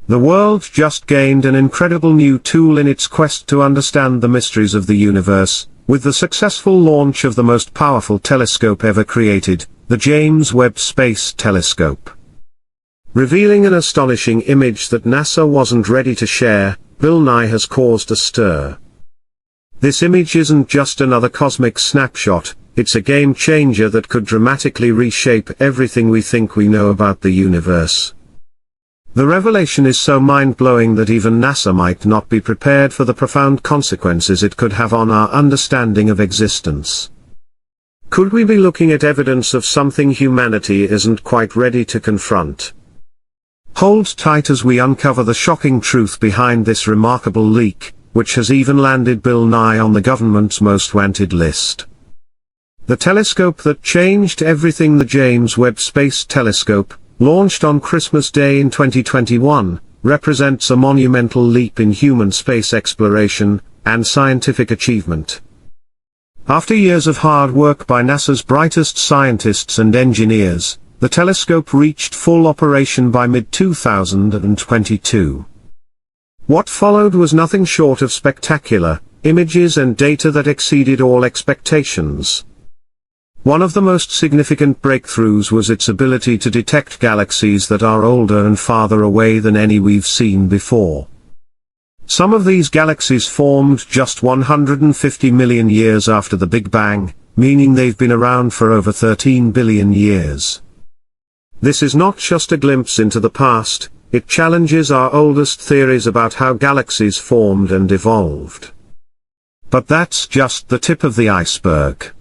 The world just gained an incredible new tool in its quest to understand the mysteries of the universe, with the successful launch of the most powerful telescope ever created, the James Webb Space Telescope. Revealing an astonishing image that NASA wasn't ready to share, Bill Nye has caused a stir. This image isn't just another cosmic snapshot, it's a game changer that could dramatically reshape everything we think we know about the universe. The revelation is so mind-blowing that even NASA might not be prepared for the profound consequences it could have on our understanding of existence. Could we be looking at evidence of something humanity isn't quite ready to confront? Hold tight as we uncover the shocking truth behind this remarkable leak, which has even landed Bill Nye on the government's most wanted list. The telescope that changed everything, the James Webb Space Telescope, launched on Christmas Day in 2021, represents a monumental leap in human space exploration and scientific achievement. After years of hard work by NASA's brightest scientists and engineers, the telescope reached full operation by mid-2022. What followed was nothing short of spectacular, images and data that exceeded all expectations. One of the most significant breakthroughs was its ability to detect galaxies that are older and farther away than any we've seen before. Some of these galaxies formed just 150 million years after the Big Bang, meaning they've been around for over 13 billion years. This is not just a glimpse into the past, it challenges our oldest theories about how galaxies formed and evolved. But that's just the tip of the iceberg.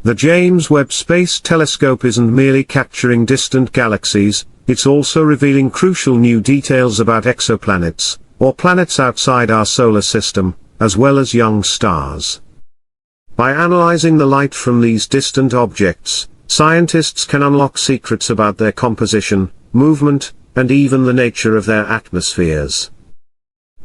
The James Webb Space Telescope isn't merely capturing distant galaxies, it's also revealing crucial new details about exoplanets, or planets outside our solar system, as well as young stars. By analyzing the light from these distant objects, scientists can unlock secrets about their composition, movement, and even the nature of their atmospheres.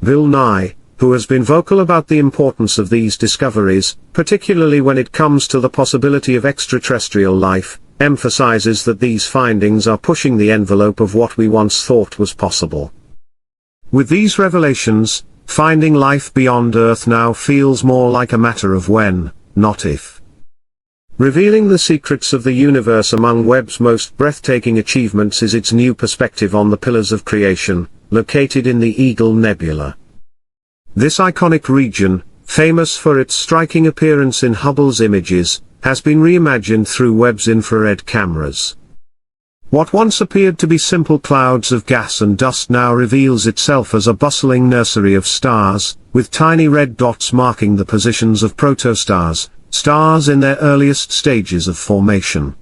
Bill Nye, who has been vocal about the importance of these discoveries, particularly when it comes to the possibility of extraterrestrial life, emphasizes that these findings are pushing the envelope of what we once thought was possible. With these revelations, finding life beyond Earth now feels more like a matter of when, not if. Revealing the secrets of the universe, among Webb's most breathtaking achievements is its new perspective on the Pillars of Creation, located in the Eagle Nebula. This iconic region, famous for its striking appearance in Hubble's images, has been reimagined through Webb's infrared cameras. What once appeared to be simple clouds of gas and dust now reveals itself as a bustling nursery of stars, with tiny red dots marking the positions of protostars, stars in their earliest stages of formation.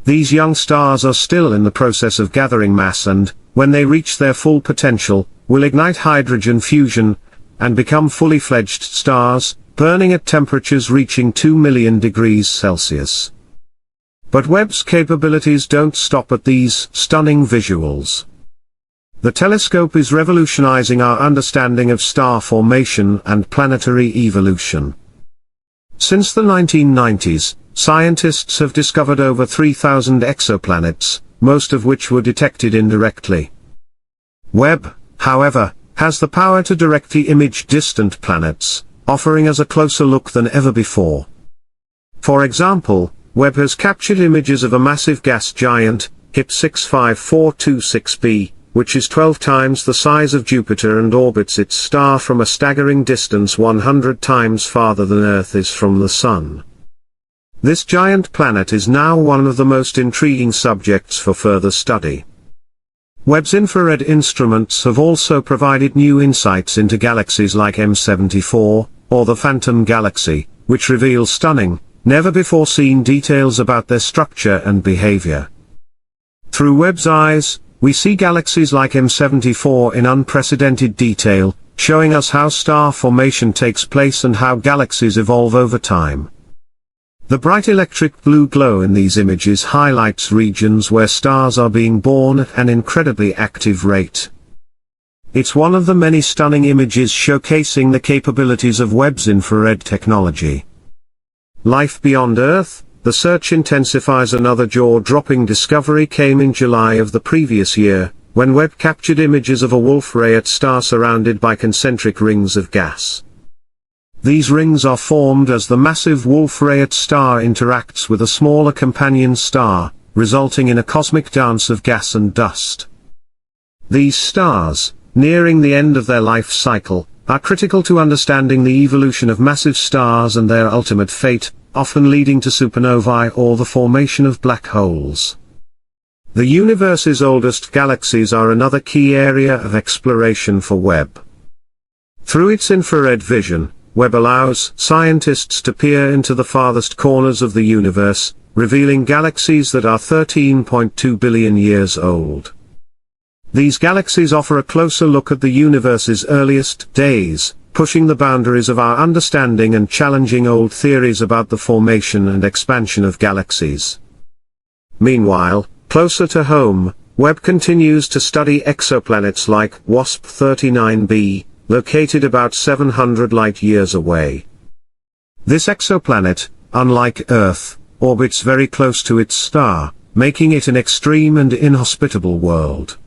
These young stars are still in the process of gathering mass and, when they reach their full potential, will ignite hydrogen fusion, and become fully fledged stars, burning at temperatures reaching 2 million degrees Celsius. But Webb's capabilities don't stop at these stunning visuals. The telescope is revolutionizing our understanding of star formation and planetary evolution. Since the 1990s, scientists have discovered over 3,000 exoplanets, most of which were detected indirectly. Webb, however, has the power to directly image distant planets, offering us a closer look than ever before. For example, Webb has captured images of a massive gas giant, HIP 65426b, which is 12 times the size of Jupiter and orbits its star from a staggering distance 100 times farther than Earth is from the Sun. This giant planet is now one of the most intriguing subjects for further study. Webb's infrared instruments have also provided new insights into galaxies like M74, or the Phantom Galaxy, which reveal stunning, never-before-seen details about their structure and behavior. Through Webb's eyes, we see galaxies like M74 in unprecedented detail, showing us how star formation takes place and how galaxies evolve over time. The bright electric blue glow in these images highlights regions where stars are being born at an incredibly active rate. It's one of the many stunning images showcasing the capabilities of Webb's infrared technology. Life beyond Earth, the search intensifies. Another jaw-dropping discovery came in July of the previous year, when Webb captured images of a Wolf-Rayet star surrounded by concentric rings of gas. These rings are formed as the massive Wolf-Rayet star interacts with a smaller companion star, resulting in a cosmic dance of gas and dust. These stars, nearing the end of their life cycle, are critical to understanding the evolution of massive stars and their ultimate fate, often leading to supernovae or the formation of black holes. The universe's oldest galaxies are another key area of exploration for Webb. Through its infrared vision, Webb allows scientists to peer into the farthest corners of the universe, revealing galaxies that are 13.2 billion years old. These galaxies offer a closer look at the universe's earliest days, pushing the boundaries of our understanding and challenging old theories about the formation and expansion of galaxies. Meanwhile, closer to home, Webb continues to study exoplanets like WASP-39b, located about 700 light-years away. This exoplanet, unlike Earth, orbits very close to its star, making it an extreme and inhospitable world.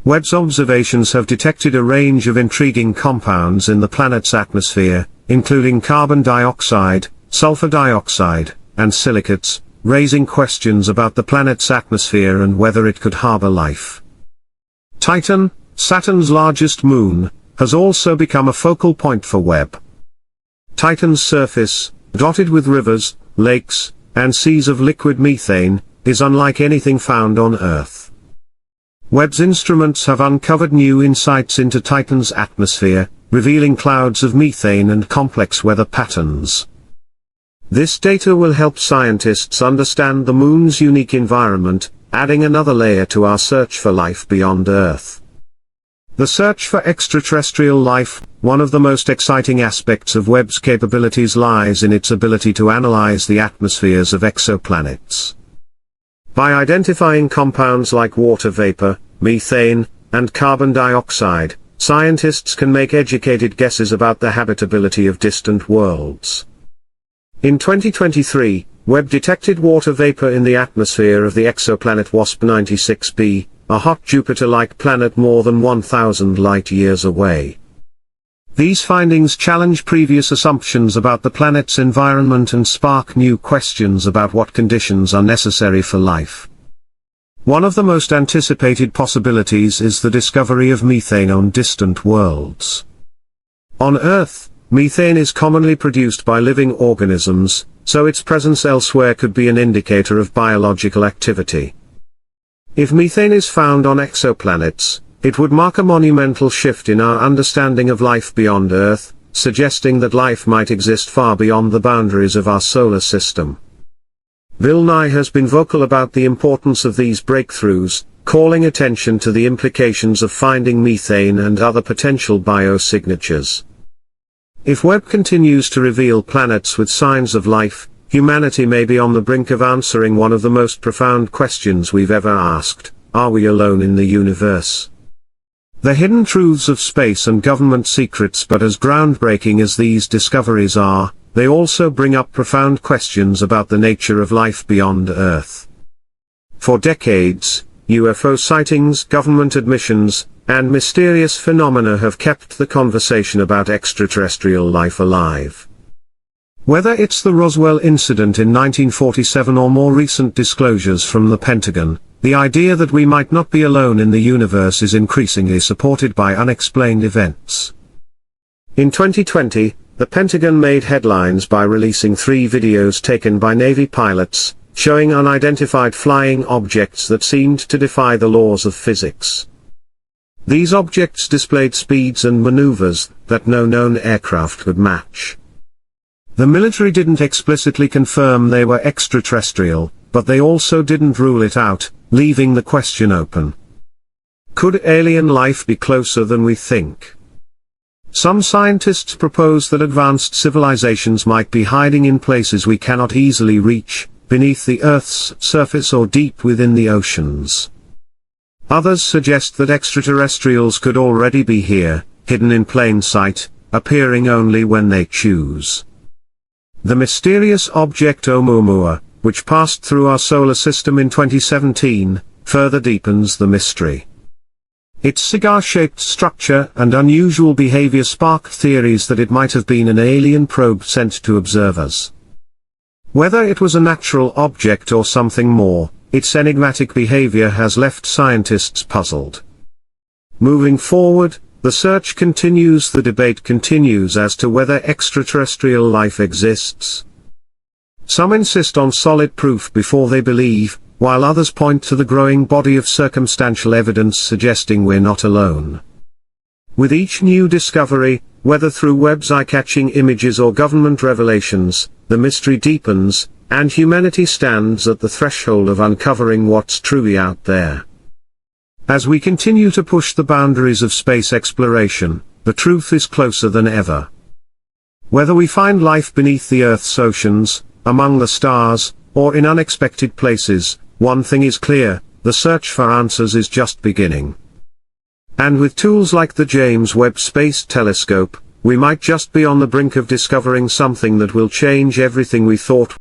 Webb's observations have detected a range of intriguing compounds in the planet's atmosphere, including carbon dioxide, sulfur dioxide, and silicates, raising questions about the planet's atmosphere and whether it could harbor life. Titan, Saturn's largest moon, has also become a focal point for Webb. Titan's surface, dotted with rivers, lakes, and seas of liquid methane, is unlike anything found on Earth. Webb's instruments have uncovered new insights into Titan's atmosphere, revealing clouds of methane and complex weather patterns. This data will help scientists understand the Moon's unique environment, adding another layer to our search for life beyond Earth. The search for extraterrestrial life, one of the most exciting aspects of Webb's capabilities, lies in its ability to analyze the atmospheres of exoplanets. By identifying compounds like water vapor, methane, and carbon dioxide, scientists can make educated guesses about the habitability of distant worlds. In 2023, Webb detected water vapor in the atmosphere of the exoplanet WASP-96b, a hot Jupiter-like planet more than 1,000 light-years away. These findings challenge previous assumptions about the planet's environment and spark new questions about what conditions are necessary for life. One of the most anticipated possibilities is the discovery of methane on distant worlds. On Earth, methane is commonly produced by living organisms, so its presence elsewhere could be an indicator of biological activity. If methane is found on exoplanets, it would mark a monumental shift in our understanding of life beyond Earth, suggesting that life might exist far beyond the boundaries of our solar system. Bill Nye has been vocal about the importance of these breakthroughs, calling attention to the implications of finding methane and other potential biosignatures. If Webb continues to reveal planets with signs of life, humanity may be on the brink of answering one of the most profound questions we've ever asked: are we alone in the universe? The hidden truths of space and government secrets, but as groundbreaking as these discoveries are, they also bring up profound questions about the nature of life beyond Earth. For decades, UFO sightings, government admissions, and mysterious phenomena have kept the conversation about extraterrestrial life alive. Whether it's the Roswell incident in 1947 or more recent disclosures from the Pentagon, the idea that we might not be alone in the universe is increasingly supported by unexplained events. In 2020, the Pentagon made headlines by releasing 3 videos taken by Navy pilots, showing unidentified flying objects that seemed to defy the laws of physics. These objects displayed speeds and maneuvers that no known aircraft could match. The military didn't explicitly confirm they were extraterrestrial, but they also didn't rule it out, leaving the question open. Could alien life be closer than we think? Some scientists propose that advanced civilizations might be hiding in places we cannot easily reach, beneath the Earth's surface or deep within the oceans. Others suggest that extraterrestrials could already be here, hidden in plain sight, appearing only when they choose. The mysterious object Oumuamua, which passed through our solar system in 2017, further deepens the mystery. Its cigar-shaped structure and unusual behavior sparked theories that it might have been an alien probe sent to observe us. Whether it was a natural object or something more, its enigmatic behavior has left scientists puzzled. Moving forward, the search continues. The debate continues as to whether extraterrestrial life exists. Some insist on solid proof before they believe, while others point to the growing body of circumstantial evidence suggesting we're not alone. With each new discovery, whether through Webb's eye-catching images or government revelations, the mystery deepens, and humanity stands at the threshold of uncovering what's truly out there. As we continue to push the boundaries of space exploration, the truth is closer than ever. Whether we find life beneath the Earth's oceans, among the stars, or in unexpected places, one thing is clear: the search for answers is just beginning. And with tools like the James Webb Space Telescope, we might just be on the brink of discovering something that will change everything we thought